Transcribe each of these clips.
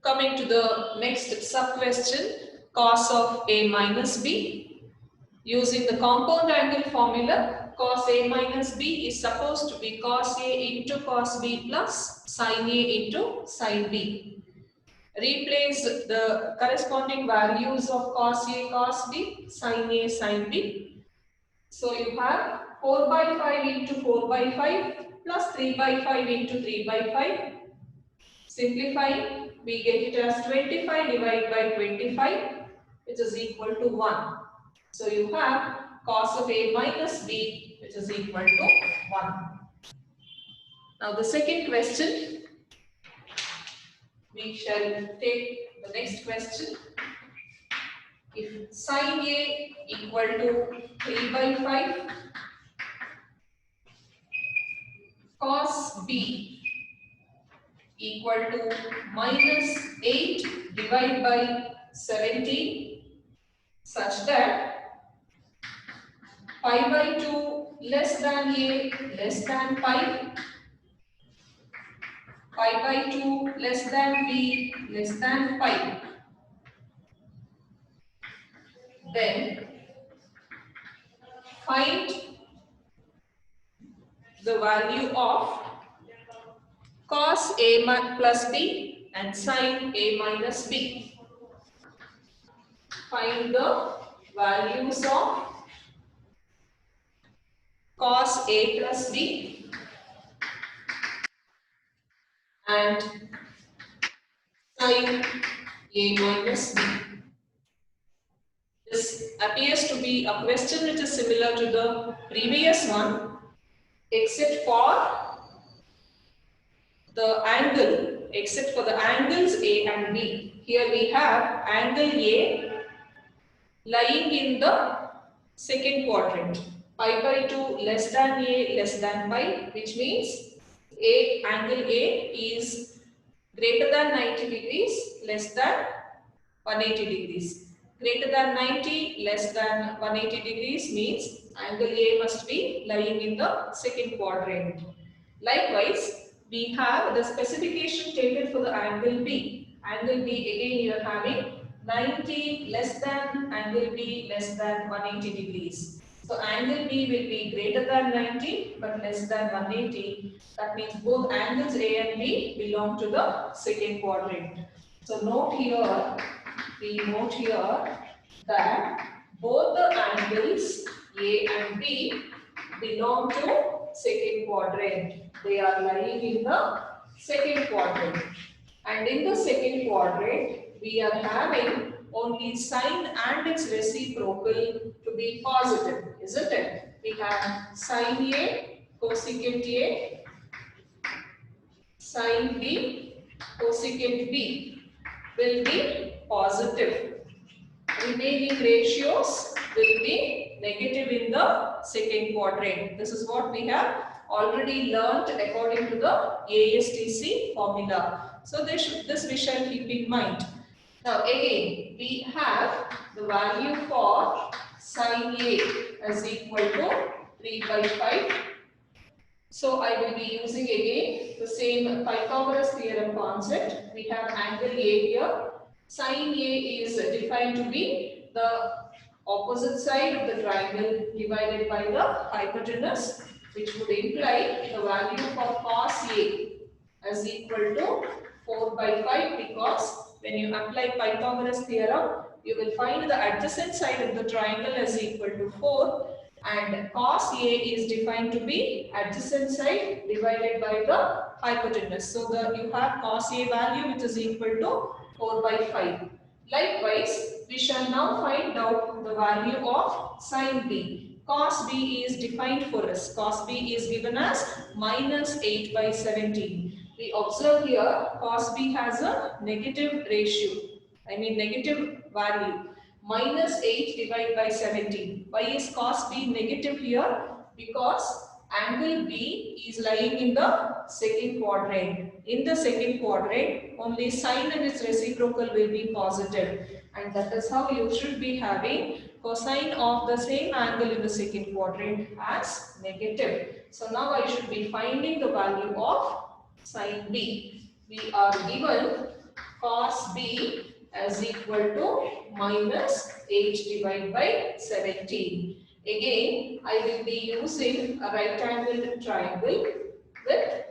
Coming to the next sub-question, cos of A minus B. Using the compound angle formula, cos A minus B is supposed to be cos A into cos B plus sin A into sin B. Replace the corresponding values of cos A, cos B, sin A, sin B. So you have 4 by 5 into 4 by 5 plus 3 by 5 into 3 by 5. Simplifying, we get it as 25 divided by 25, which is equal to 1. So you have cos of A minus B, which is equal to 1. Now the second question, we shall take the next question. If sin A equal to 3 by 5, cos B equal to minus 8 divided by 17, such that pi by 2 less than A less than pi, pi by 2 less than B less than pi, then find the value of cos A plus B and sin A minus B. Find the values of cos A plus B and sin A minus B. This appears to be a question which is similar to the previous one, except for the angles A and B. Here we have angle A lying in the second quadrant. Pi by 2 less than A less than pi, which means angle A is greater than 90 degrees less than 180 degrees. Greater than 90 less than 180 degrees means angle A must be lying in the second quadrant. Likewise, we have the specification taken for the angle B. Angle B, again you are having 90 less than angle B less than 180 degrees. So angle B will be greater than 90 but less than 180. That means both angles A and B belong to the second quadrant. So we note here that both the angles A and B belong to second quadrant. They are lying in the second quadrant. And in the second quadrant, we are having only sine and its reciprocal to be positive, isn't it? We have sine A, cosecant A, sine B, cosecant B will be positive. Remaining ratios will be negative in the second quadrant. This is what we have already learnt according to the ASTC formula. So this we shall keep in mind. Now again, we have the value for sin A as equal to 3 by 5. So I will be using again the same Pythagoras theorem concept. We have angle A here. Sin A is defined to be the opposite side of the triangle divided by the hypotenuse, which would imply the value for cos A as equal to 4 by 5, because when you apply Pythagoras theorem, you will find the adjacent side of the triangle as equal to 4, and cos A is defined to be adjacent side divided by the hypotenuse. So you have cos A value which is equal to 4 by 5. Likewise, we shall now find out the value of sin B. Cos B is defined for us. Cos B is given as minus 8 by 17. We observe here cos B has a negative ratio. Negative value. Minus 8 divided by 17. Why is cos B negative here? Because angle B is lying in the second quadrant. In the second quadrant, only sine and its reciprocal will be positive. And that is how you should be having cosine of the same angle in the second quadrant as negative. So now I should be finding the value of sin B. We are given cos B as equal to minus 8 divided by 17. Again, I will be using a right angled triangle with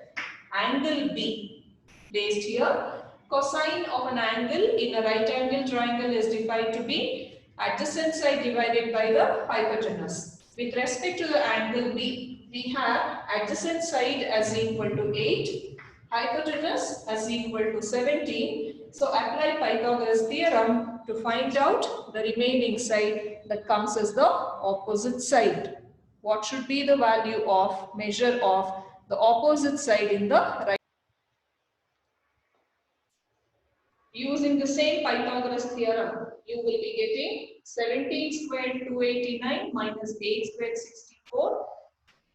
angle B placed here. Cosine of an angle in a right angle triangle is defined to be adjacent side divided by the hypotenuse. With respect to the angle B, we have adjacent side as equal to 8, hypotenuse as equal to 17. So apply Pythagoras theorem to find out the remaining side that comes as the opposite side. What should be the value of measure of the opposite side in the right? Using the same Pythagoras theorem, you will be getting 17 squared 289 minus 8 squared 64.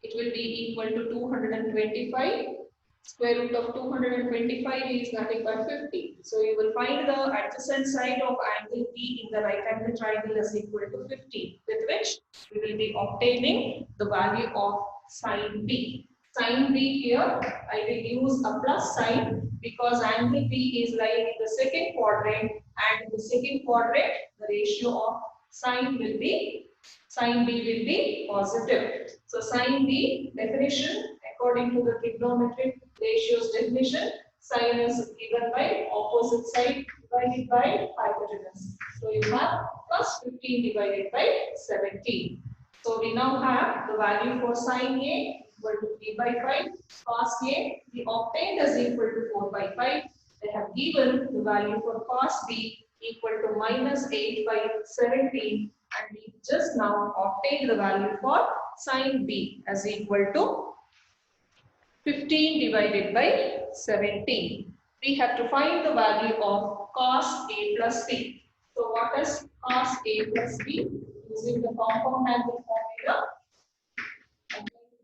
It will be equal to 225. Square root of 225 is nothing but 50. So you will find the adjacent side of angle B in the right angle triangle is equal to 50, with which we will be obtaining the value of sine B. Sine B here, I will use a plus sign because angle B is lying in the second quadrant, and in the second quadrant the ratio of sine B will be positive. So sine B definition according to the trigonometric ratios definition, sine is given by opposite side divided by hypotenuse. So you have plus 15 divided by 17. So we now have the value for sine A equal to 3 by 5, cos A we obtained as equal to 4 by 5. They have given the value for cos B equal to minus 8 by 17, and we just now obtained the value for sine B as equal to 15 divided by 17. We have to find the value of cos A plus B. So what is cos A plus B? Using the compound angle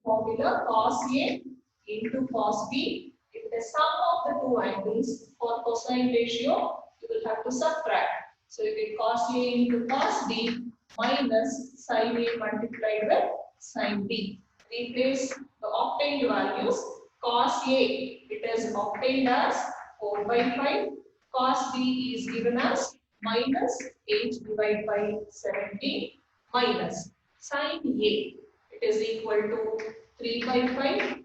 formula cos A into cos B. If the sum of the two angles for cosine ratio, you will have to subtract. So you get cos A into cos B minus sin A multiplied with sin B. Replace the obtained values. Cos A, it is obtained as 4 by 5. Cos B is given as minus 8 divided by 17 minus sin A. It is equal to 3 by 5.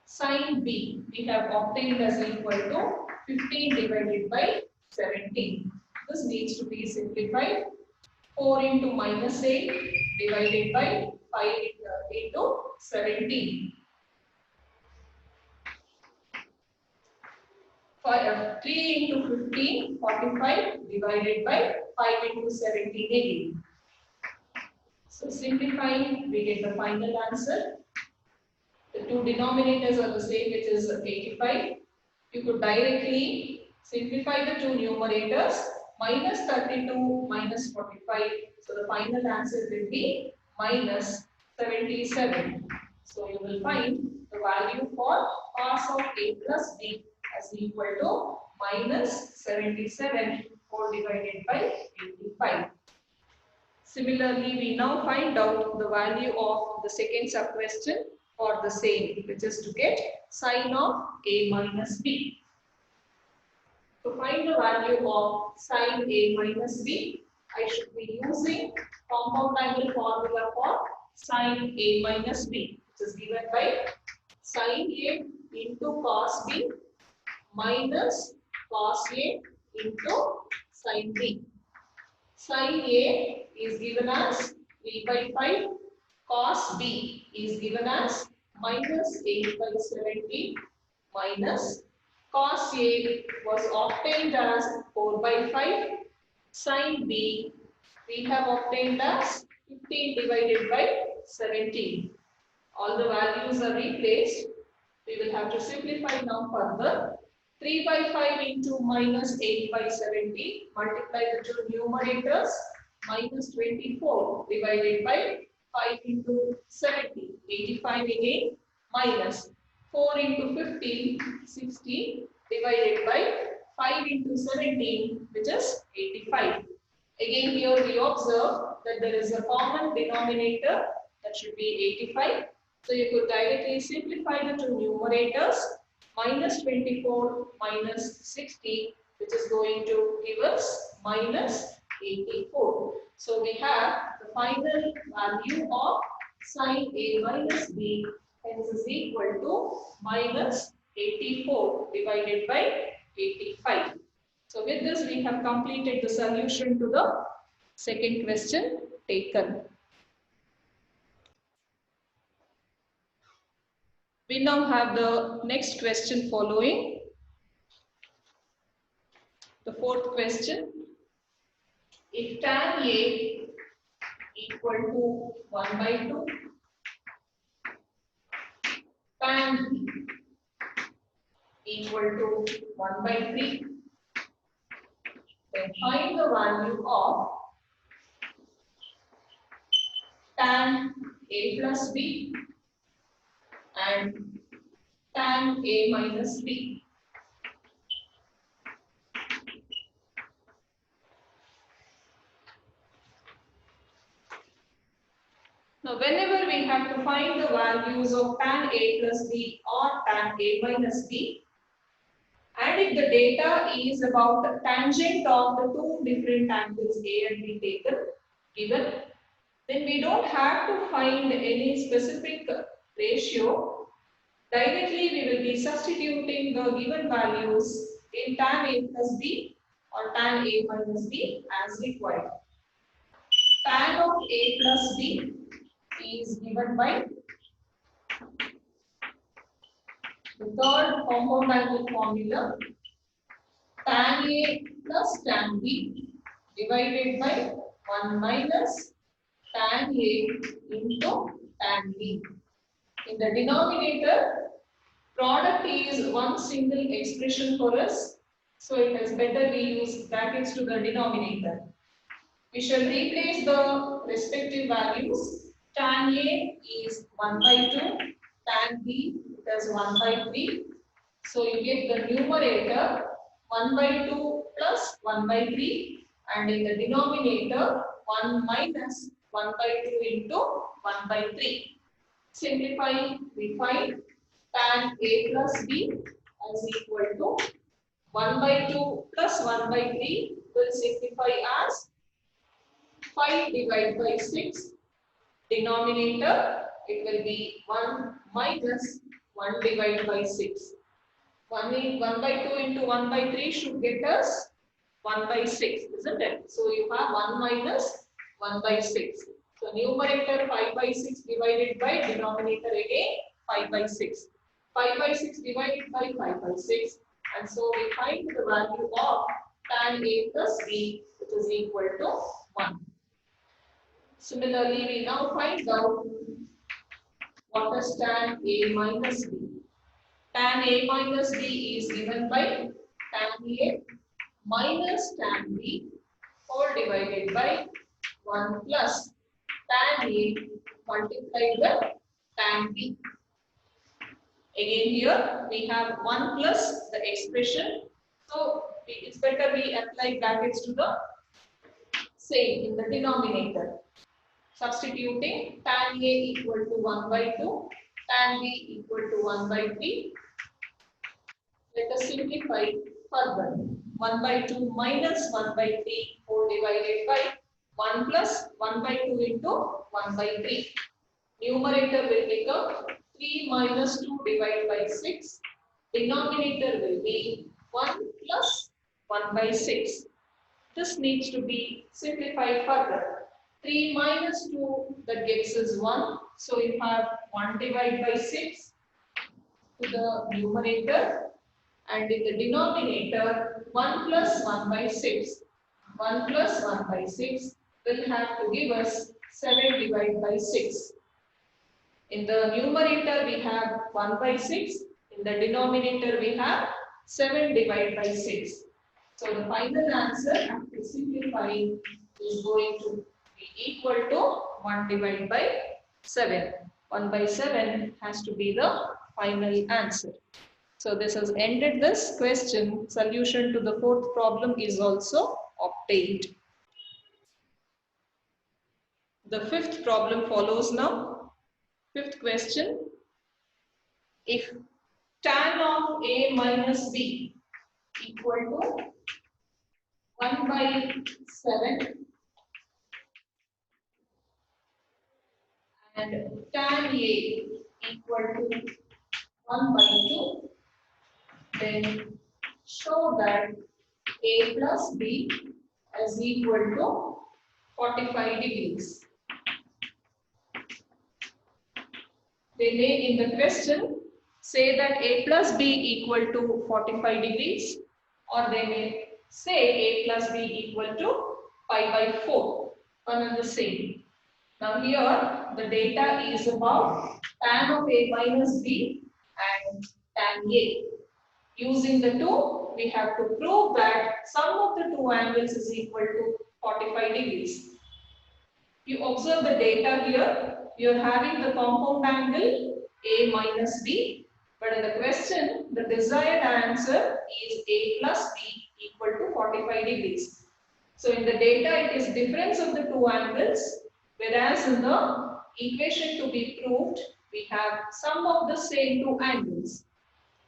Sin B, we have obtained as equal to 15 divided by 17. This needs to be simplified. 4 into minus 8 divided by 5 into 17. 3 into 15, 45 divided by 5 into 17 again. So simplifying, we get the final answer. The two denominators are the same, which is 85. You could directly simplify the two numerators. Minus 32 minus 45. So the final answer will be minus 77. So you will find the value for cos of A plus B as equal to minus 77 4 divided by 85. Similarly, we now find out the value of the second sub-question for the same, which is to get sine of A minus B. To find the value of sine A minus B, I should be using compound angle formula for sine A minus B, which is given by sine A into cos B minus cos A into sine B. Sine A is given as 3 by 5, cos B is given as minus 8 by 17 minus cos A was obtained as 4 by 5, sin B we have obtained as 15 divided by 17. All the values are replaced. We will have to simplify now further. 3 by 5 into minus 8 by 17, multiply the two numerators, minus 24 divided by 5 into 70, 85 again, minus 4 into 15, 60 divided by 5 into 17, which is 85. Again here we observe that there is a common denominator that should be 85. So you could directly simplify the two numerators. minus 24 minus 60, which is going to give us minus 84. So we have the final value of sine A minus B, hence is equal to minus 84 divided by 85. So with this we have completed the solution to the second question taken. We now have the next question following. The fourth question. If tan A equal to 1 by 2, tan B equal to 1 by 3, then find the value of tan A plus B and tan A minus B. Now, whenever we have to find the values of tan A plus B or tan A minus B, and if the data is about the tangent of the two different angles A and B given, then we don't have to find any specific ratio. Directly we will be substituting the given values in tan A plus B or tan A minus B as required. Tan of A plus B is given by the third compound angle formula, tan A plus tan B divided by 1 minus tan A into tan B. In the denominator, product is one single expression for us, so it is better we use brackets to the denominator. We shall replace the respective values. Tan A is 1 by 2, tan B is 1 by 3. So you get the numerator 1 by 2 plus 1 by 3, and in the denominator 1 minus 1 by 2 into 1 by 3. Simplify, we find tan A plus B as equal to 1 by 2 plus 1 by 3 will simplify as 5 divided by 6. Denominator, it will be 1 minus 1 divided by 6. 1 by 2 into 1 by 3 should get us 1 by 6, isn't it? So you have 1 minus 1 by 6. So numerator 5 by 6 divided by denominator again 5 by 6. 5 by 6 divided by 5 by 6. And so we find the value of tan A plus B, which is equal to 1. Similarly, we now find out what is tan A minus B. Tan A minus B is given by tan A minus tan B whole divided by 1 plus tan A multiplied by tan B. Again here we have 1 plus the expression. So it's better we apply brackets to the same in the denominator. Substituting tan A equal to 1 by 2, tan B equal to 1 by 3. Let us simplify further. 1 by 2 minus 1 by 3 whole divided by 1 plus 1 by 2 into 1 by 3. Numerator will become 3 minus 2 divided by 6. Denominator will be 1 plus 1 by 6. This needs to be simplified further. 3 minus 2, that gives us 1. So you have 1 divided by 6 to the numerator. And in the denominator, 1 plus 1 by 6. 1 plus 1 by 6 will have to give us 7 divided by 6. In the numerator, we have 1 by 6. In the denominator, we have 7 divided by 6. So the final answer, after simplifying, is going to be equal to 1 divided by 7. 1 by 7 has to be the final answer. So this has ended this question. Solution to the fourth problem is also obtained. The fifth problem follows now. Fifth question. If tan of A minus B equal to 1 by 7 and tan A equal to 1 by 2, then show that A plus B is equal to 45 degrees. They may in the question say that A plus B equal to 45 degrees, or they may say A plus B equal to pi by 4, one and the same. Now here the data is about tan of A minus B and tan A. Using the two, we have to prove that sum of the two angles is equal to 45 degrees. You observe the data here. You are having the compound angle A minus B, but in the question, the desired answer is A plus B equal to 45 degrees. So in the data, it is difference of the two angles, whereas in the equation to be proved, we have sum of the same two angles.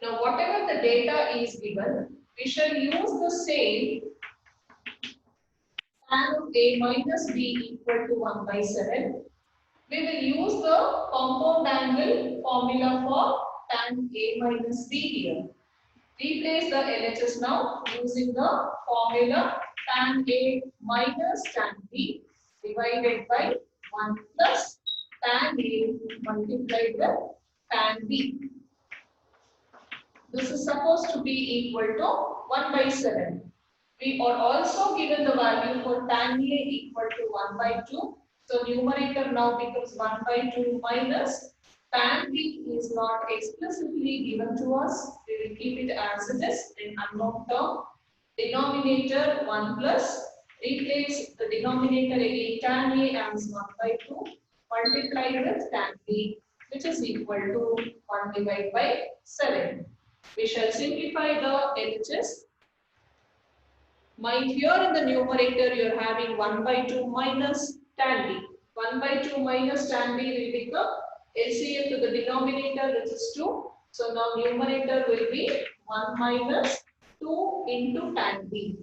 Now, whatever the data is given, we shall use the same tan of A minus B equal to 1 by 7. We will use the compound angle formula for tan A minus B here. Replace the LHS now using the formula tan A minus tan B divided by 1 plus tan A multiplied by tan B. This is supposed to be equal to 1 by 7. We are also given the value for tan A equal to 1 by 2. So numerator now becomes 1 by 2 minus tan B is not explicitly given to us. We will keep it as it is in unknown term. Denominator 1 plus. Replace the denominator again tan A as 1 by 2 multiplied with tan B, which is equal to 1 divided by 7. We shall simplify the LHS. Here in the numerator you are having 1 by 2 minus tan B. 1 by 2 minus tan B will become LCM to the denominator, which is 2. So now numerator will be 1 minus 2 into tan B.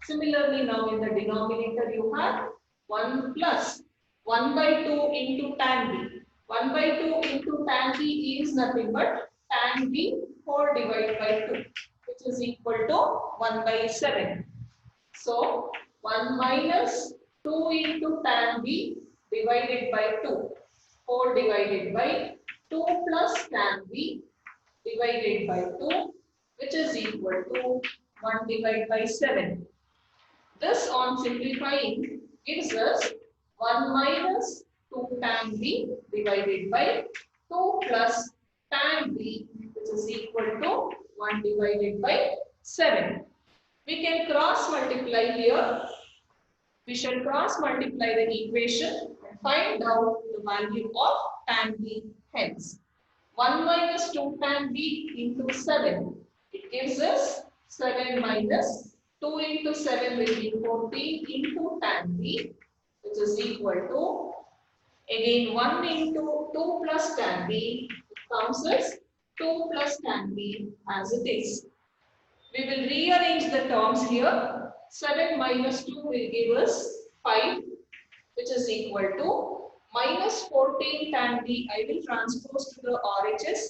Similarly, now in the denominator you have 1 plus 1 by 2 into tan B. 1 by 2 into tan B is nothing but tan B whole divided by 2, which is equal to 1 by 7. So 1 minus 2 into tan B divided by 2 whole divided by 2 plus tan B divided by 2, which is equal to 1 divided by 7. This on simplifying gives us 1 minus 2 tan B divided by 2 plus tan B, which is equal to 1 divided by 7. We can cross multiply here. We shall cross multiply the equation and find out the value of tan B hence. 1 minus 2 tan B into 7. It gives us 7 minus 2 into 7 will be 14 into tan B, which is equal to again 1 into 2 plus tan B. It comes as 2 plus tan B as it is. We will rearrange the terms here. 7 minus 2 will give us 5, which is equal to minus 14 tan B. I will transpose to the RHS.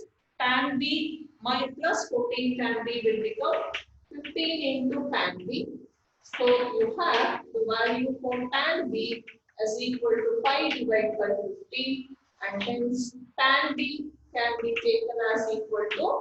Tan B plus 14 tan B will become 15 into tan B. So you have the value for tan B as equal to 5 divided by 15, and hence tan B can be taken as equal to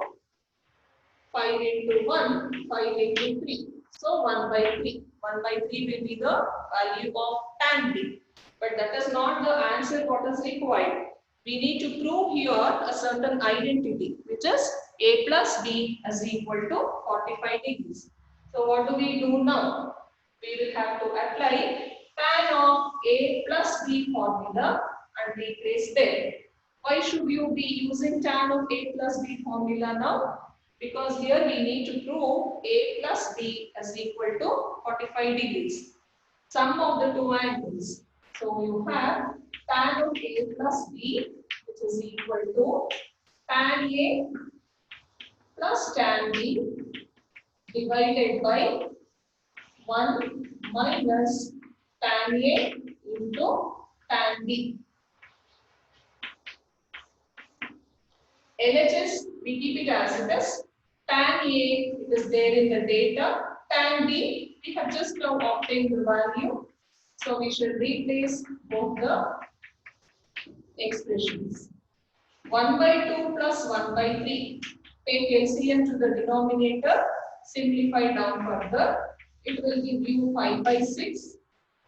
5 into 1, 5 into 3. So 1 by 3. 1 by 3 will be the value of tan B. But that is not the answer what is required. We need to prove here a certain identity, which is A plus B is equal to 45 degrees. So what do we do now? We will have to apply tan of A plus B formula and replace there. Why should you be using tan of A plus B formula now? Because here we need to prove A plus B is equal to 45 degrees. Sum of the two angles. So you have tan of A plus B, which is equal to tan A plus tan B divided by 1 minus tan A into tan B. LHS, we keep it as it is. Tan A, it is there in the data. Tan B, we have just now obtained the value. So we should replace both the expressions. 1 by 2 plus 1 by 3. Take LCM to the denominator. Simplify down further. It will give you 5 by 6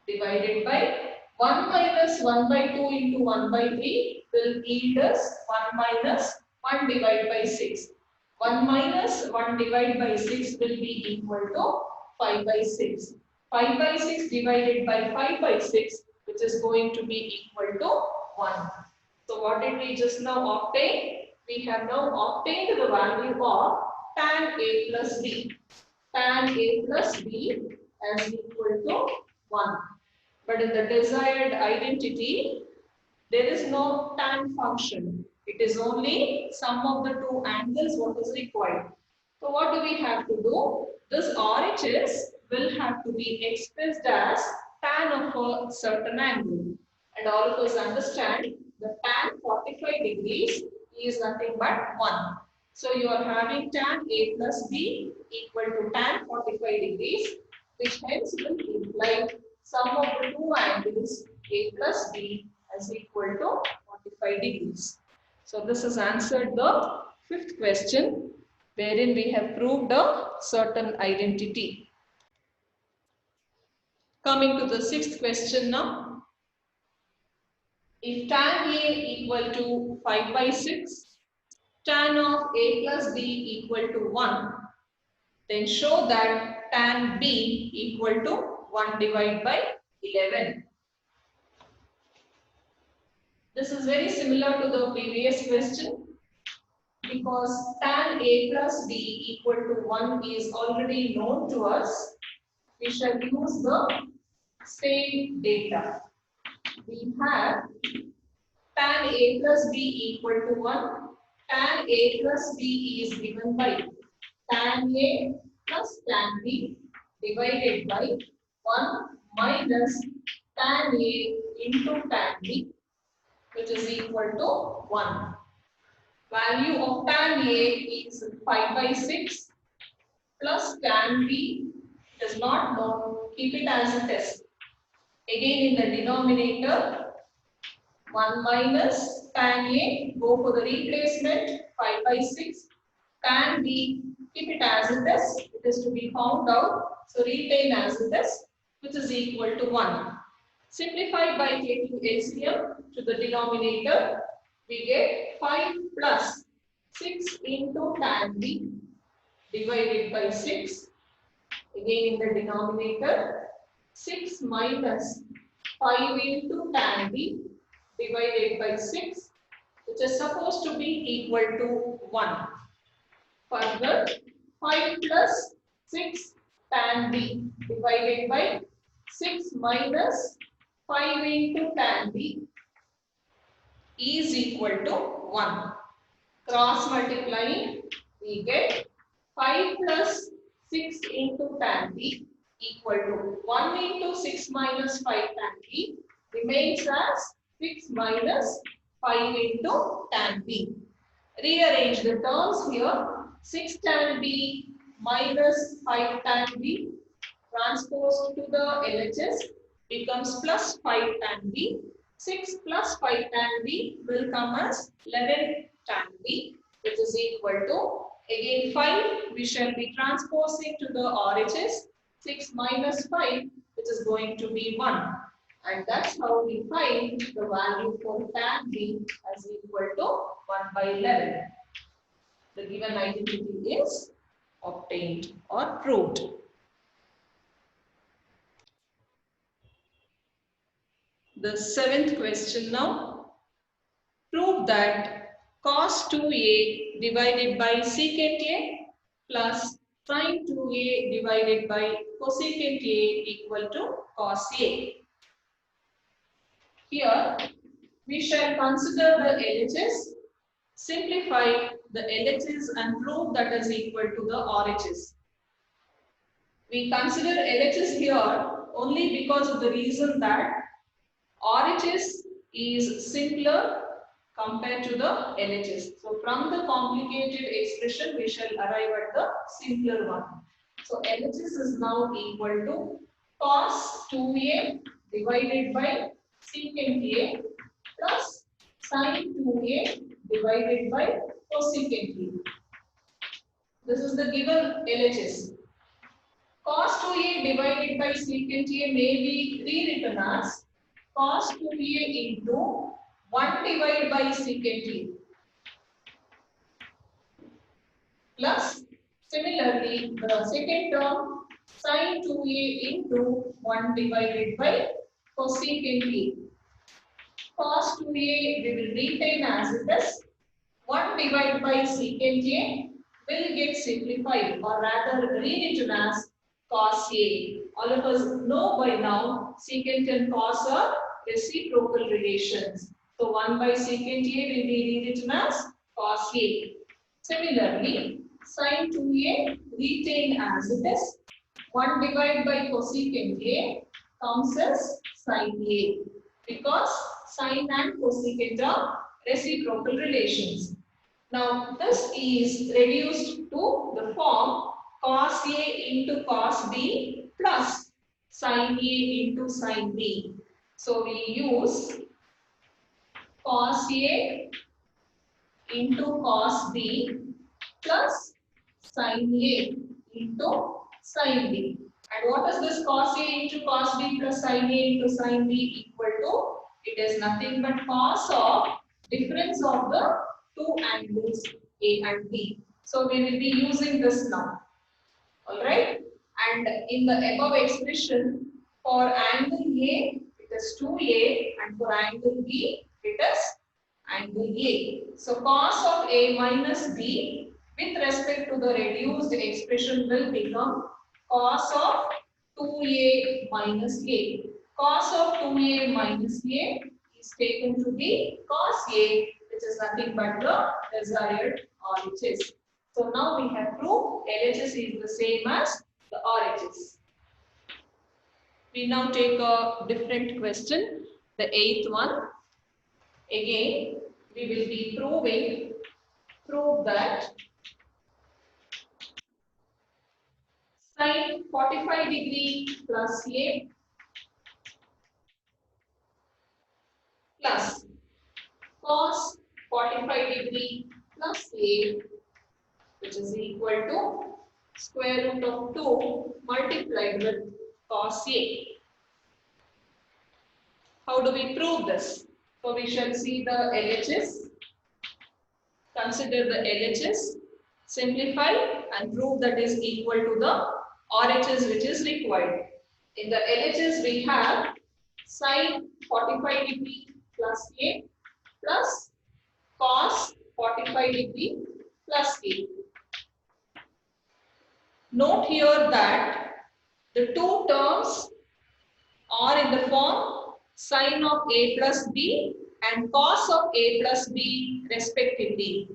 divided by 1 minus 1 by 2 into 1 by 3 will yield us 1 minus 1 divided by 6. 1 minus 1 divided by 6 will be equal to 5 by 6. 5 by 6 divided by 5 by 6, which is going to be equal to 1. So what did we just now obtain? We have now obtained the value of tan A plus B. Tan A plus B as equal to 1. But in the desired identity, there is no tan function. It is only sum of the two angles what is required. So what do we have to do? This RHS will have to be expressed as tan of a certain angle. And all of us understand the tan 45 degrees is nothing but 1. So you are having tan A plus B equal to tan 45 degrees, which hence will imply sum of the two angles A plus B is equal to 45 degrees. So this has answered the fifth question, wherein we have proved a certain identity. Coming to the sixth question now. If tan A equal to 5 by 6, tan of A plus B equal to 1, then show that tan B equal to 1 divided by 11. This is very similar to the previous question because tan A plus B equal to 1 is already known to us. We shall use the same data. We have tan A plus B equal to 1. Tan A plus B is given by tan A plus tan B divided by 1 minus tan A into tan B, which is equal to 1. Value of tan A is 5 by 6 plus tan B is not known. Keep it as it is. Again in the denominator, 1 minus tan A, go for the replacement, 5 by 6. Tan B, keep it as it is. It is to be found out. So retain as it is, which is equal to 1. Simplify by taking LCM to the denominator. We get 5 plus 6 into tan B divided by 6. Again in the denominator, 6 minus 5 into tan B divided by 6, which is supposed to be equal to 1. Further, 5 plus 6 tan B divided by 6 minus 5 into tan B is equal to 1. Cross multiplying, we get 5 plus 6 into tan B equal to 1 into 6 minus 5 tan B remains as 6 minus 5 into tan B. Rearrange the terms here. 6 tan B minus 5 tan B transposed to the LHS becomes plus 5 tan B. 6 plus 5 tan B will come as 11 tan B, which is equal to, again 5 we shall be transposing to the RHS. 6 minus 5, which is going to be 1. And that's how we find the value for tan B as equal to 1 by 11. The given identity is obtained or proved. The seventh question now. Prove that cos 2a divided by secant a plus sin 2a divided by cosecant a equal to cos a. Here we shall consider the LHS, simplify the LHS and prove that is equal to the RHS. We consider LHS here only because of the reason that RHS is simpler compared to the LHS. So from the complicated expression, we shall arrive at the simpler one. So LHS is now equal to cos 2a divided by secant a plus sin 2a divided by cosecant a. This is the given LHS. Cos 2a divided by secant a may be rewritten as cos 2a into 1 divided by secant a plus similarly the second term sin 2a into 1 divided by cosecant a. Cos 2a we will retain as it is. 1 divided by secant a will get simplified or rather rewritten as cos a. All of us know by now secant and cos are reciprocal relations. So 1 by secant a will be rewritten as cos a. Similarly, sin 2a retain as it is. 1 divided by cosecant a comes as sin a because sin and cosecant are reciprocal relations. Now this is reduced to the form cos a into cos b plus sin a into sin b. So we use cos a into cos b plus sin a into sin b. And what is this cos a into cos b plus sin a into sin b equal to? It is nothing but cos of difference of the two angles A and B. So we will be using this now. Alright. And in the above expression, for angle A, it is 2A, and for angle B, it is angle A. So cos of A minus B with respect to the reduced expression will become cos of 2A minus A. Cos of 2A minus A is taken to be cos A, which is nothing but the desired RHS. So now we have proved LHS is the same as the RHS. We now take a different question, the eighth one. Again, we will be prove that sin 45 degree plus A plus cos 45 degree plus A, which is equal to square root of 2 multiplied with cos A. How do we prove this? So we shall see the LHS, consider the LHS, simplify and prove that is equal to the RHS which is required. In the LHS we have sin 45 degree plus A plus cos 45 degree plus A. Note here that the two terms are in the form sin of A plus B and cos of A plus B respectively.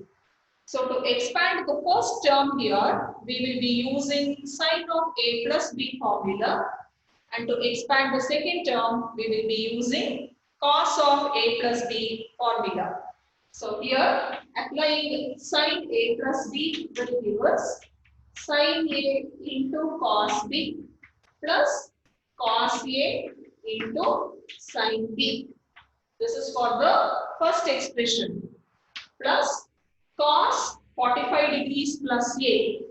So to expand the first term here, we will be using sin of A plus B formula, and to expand the second term, we will be using cos of A plus B formula. So here, applying sin A plus B will give us sin A into cos B plus cos A into sin B. This is for the first expression plus cos 45 degrees plus A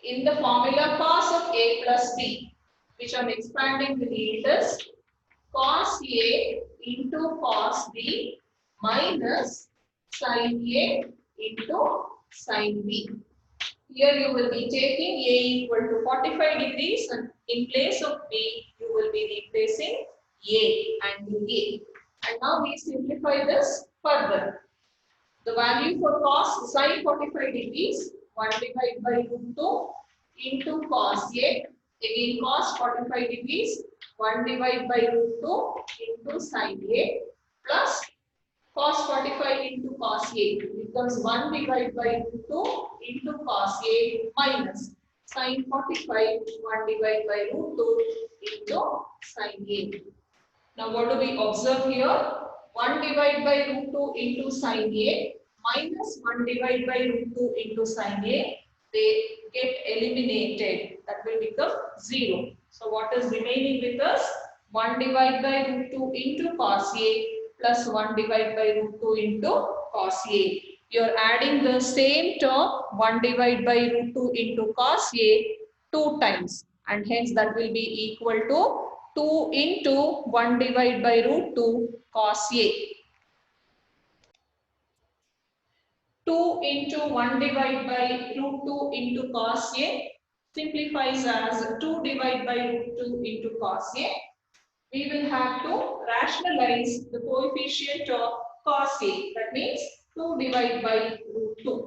in the formula cos of A plus B, which I am expanding with it as cos A into cos B minus sin A into sin B. Here you will be taking A equal to 45 degrees and in place of B you will be replacing A and A. And now we simplify this further. The value for cos sin 45 degrees 1 divided by root 2 into cos A, again cos 45 degrees 1 divided by root 2 into sin A plus Cos 45 into cos A becomes 1 divided by root 2 into cos A minus sin 45 1 divided by root 2 into sin A. Now what do we observe here? 1 divided by root 2 into sin A minus 1 divided by root 2 into sin A. They get eliminated. That will become 0. So what is remaining with us? 1 divided by root 2 into cos A plus 1 divided by root 2 into cos A. You are adding the same term 1 divided by root 2 into cos A 2 times, and hence that will be equal to 2 into 1 divided by root 2 cos A. 2 into 1 divided by root 2 into cos A simplifies as 2 divided by root 2 into cos A. We will have to rationalize the coefficient of cos A. That means 2 divided by root 2.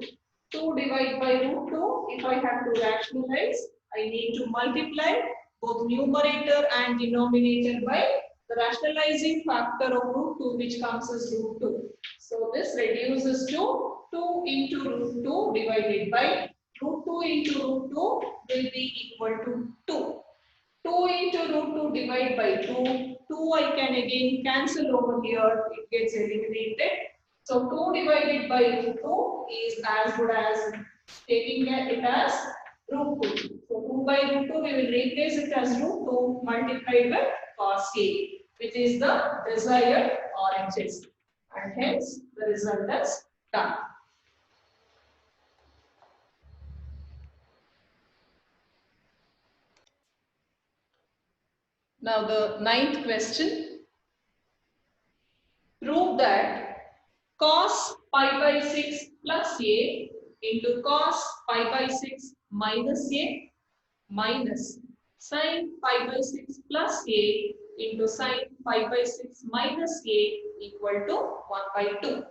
2 divided by root 2, if I have to rationalize, I need to multiply both numerator and denominator by the rationalizing factor of root 2, which comes as root 2. So this reduces to 2 into root 2 divided by root 2 into root 2 will be equal to 2. 2 into root 2 divided by 2. 2 I can again cancel over here. It gets eliminated. So 2 divided by root 2 is as good as taking it as root 2. So 2 by root 2 we will replace it as root 2 multiplied by cos A, which is the desired RHS. And hence the result is done. Now the ninth question. Prove that cos pi by 6 plus A into cos pi by 6 minus A minus sin pi by 6 plus A into sin pi by 6 minus A equal to 1 by 2.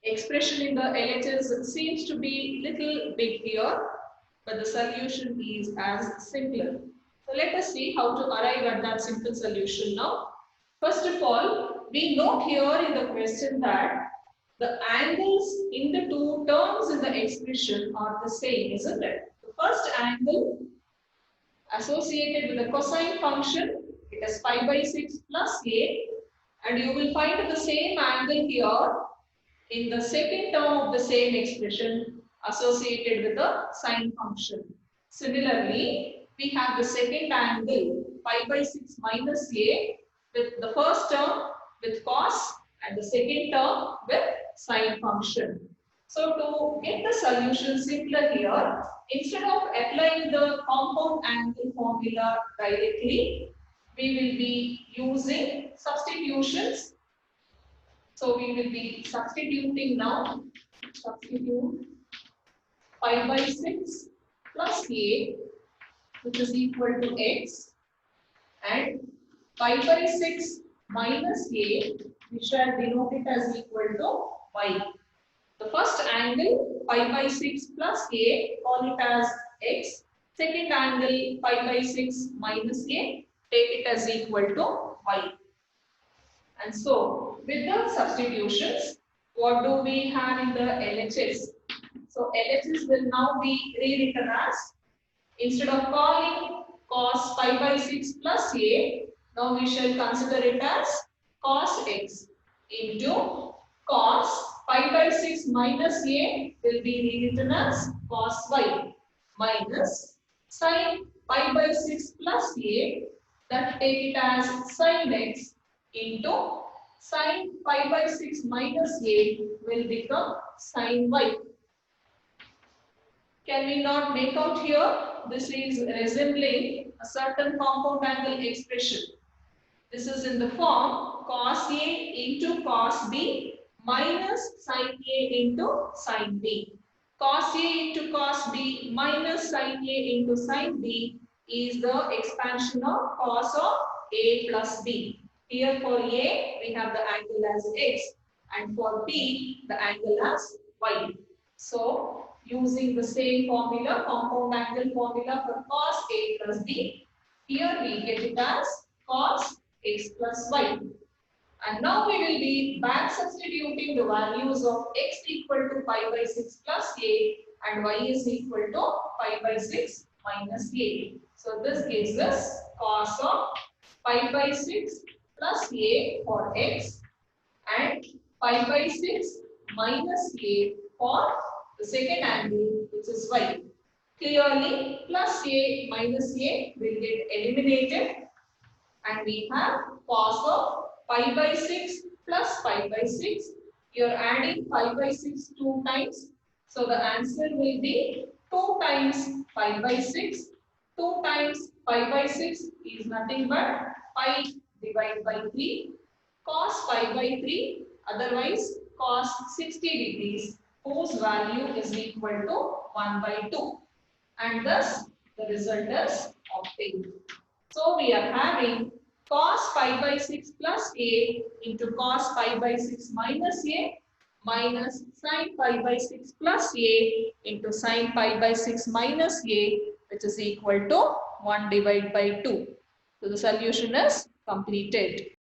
Expression in the LHS seems to be little big here, but the solution is as simpler. So let us see how to arrive at that simple solution now. First of all, we note here in the question that the angles in the two terms in the expression are the same, isn't it? The first angle associated with the cosine function, it is pi by 6 plus A, and you will find the same angle here in the second term of the same expression associated with the sine function. Similarly, we have the second angle pi by 6 minus A with the first term with cos and the second term with sine function. So to get the solution simpler here, instead of applying the compound angle formula directly, we will be using substitutions. So we will be substituting now. Substitute pi by 6 plus A, which is equal to x, and pi by 6 minus A, we shall denote it as equal to y. The first angle pi by 6 plus A, call it as x. Second angle pi by 6 minus A, take it as equal to y. And so with the substitutions, what do we have in the LHS? So LHS will now be rewritten as, instead of calling cos pi by 6 plus A, now we shall consider it as cos x into cos pi by 6 minus A will be rewritten as cos y minus sin pi by 6 plus A, that take it as sin x into sin pi by 6 minus A will become sin y. Can we not make out here? This is resembling a certain compound angle expression. This is in the form cos A into cos B minus sin A into sin B. Cos A into cos B minus sin A into sin B is the expansion of cos of A plus B. Here for A, we have the angle as x, and for B, the angle as y. So, using the same formula, compound angle formula for cos A plus B, here we get it as cos x plus y. And now we will be back substituting the values of x equal to pi by 6 plus a and y is equal to pi by 6 minus a. So this gives us cos of pi by 6 plus a for x and pi by 6 minus a for the second angle, which is y. Clearly, plus a minus a will get eliminated and we have cos of pi by 6 plus pi by 6. You are adding pi by 6 two times. So the answer will be 2 times pi by 6. 2 times pi by 6 is nothing but pi divided by 3. Cos pi by 3, otherwise cos 60 degrees, whose value is equal to 1 by 2. And thus the result is obtained. So we are having cos pi by 6 plus a into cos pi by 6 minus a minus sin pi by 6 plus a into sin pi by 6 minus a, which is equal to 1 divided by 2. So the solution is completed.